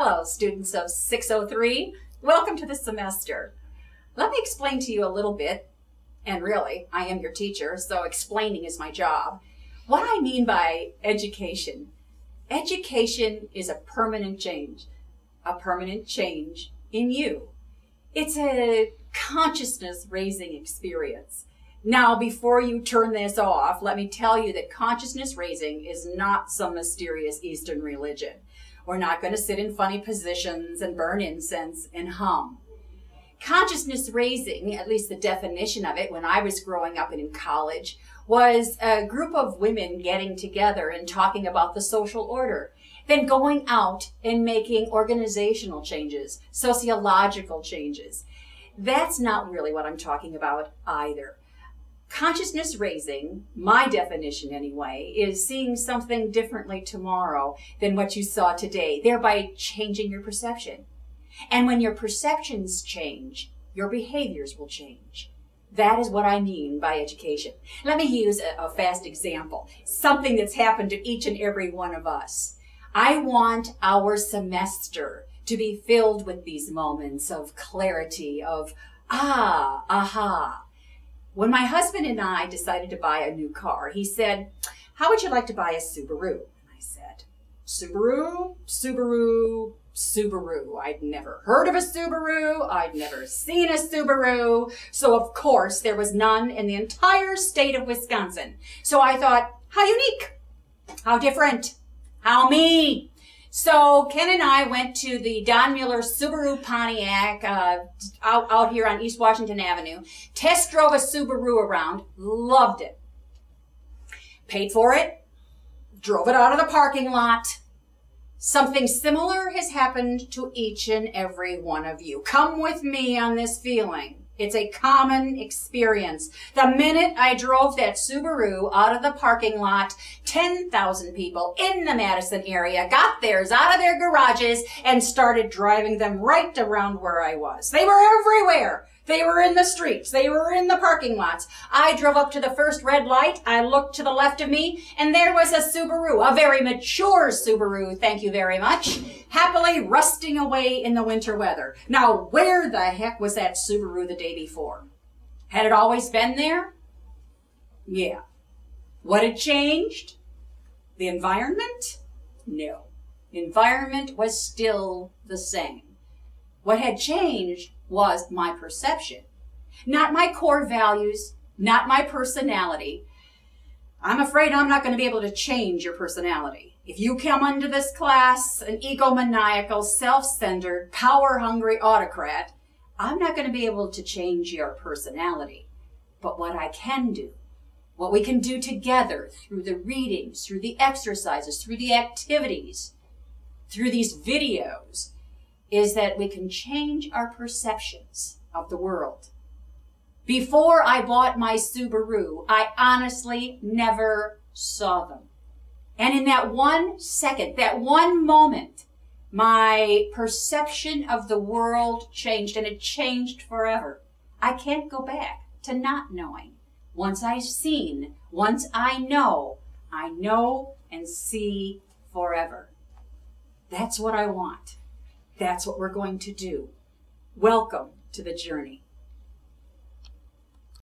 Hello, students of 603. Welcome to the semester. Let me explain to you a little bit, and really, I am your teacher, so explaining is my job, what I mean by education. Education is a permanent change in you. It's a consciousness-raising experience. Now, before you turn this off, let me tell you that consciousness raising is not some mysterious Eastern religion. We're not going to sit in funny positions and burn incense and hum. Consciousness raising, at least the definition of it when I was growing up and in college, was a group of women getting together and talking about the social order, then going out and making organizational changes, sociological changes. That's not really what I'm talking about either. Consciousness raising, my definition anyway, is seeing something differently tomorrow than what you saw today, thereby changing your perception. And when your perceptions change, your behaviors will change. That is what I mean by education. Let me use a fast example, something that's happened to each and every one of us. I want our semester to be filled with these moments of clarity, of aha. When my husband and I decided to buy a new car, he said, "How would you like to buy a Subaru?" And I said, Subaru. I'd never heard of a Subaru. I'd never seen a Subaru. So of course there was none in the entire state of Wisconsin. So I thought, how unique, how different, how me. So Ken and I went to the Don Mueller Subaru Pontiac out here on East Washington Avenue, test drove a Subaru around, loved it, paid for it, drove it out of the parking lot. Something similar has happened to each and every one of you. Come with me on this feeling. It's a common experience. The minute I drove that Subaru out of the parking lot, 10,000 people in the Madison area got theirs out of their garages and started driving them right around where I was. They were everywhere. They were in the streets. They were in the parking lots. I drove up to the first red light. I looked to the left of me, and there was a Subaru, a very mature Subaru, thank you very much, happily rusting away in the winter weather. Now, where the heck was that Subaru the day before? Had it always been there? Yeah. What had changed? The environment? No. The environment was still the same. What had changed was my perception, not my core values, not my personality. I'm afraid I'm not going to be able to change your personality. If you come into this class an egomaniacal, self-centered, power-hungry autocrat, I'm not going to be able to change your personality. But what I can do, what we can do together through the readings, through the exercises, through the activities, through these videos, is that we can change our perceptions of the world. Before I bought my Subaru, I honestly never saw them. And in that 1 second, that one moment, my perception of the world changed, and it changed forever. I can't go back to not knowing. Once I've seen, once I know and see forever. That's what I want. That's what we're going to do. Welcome to the journey.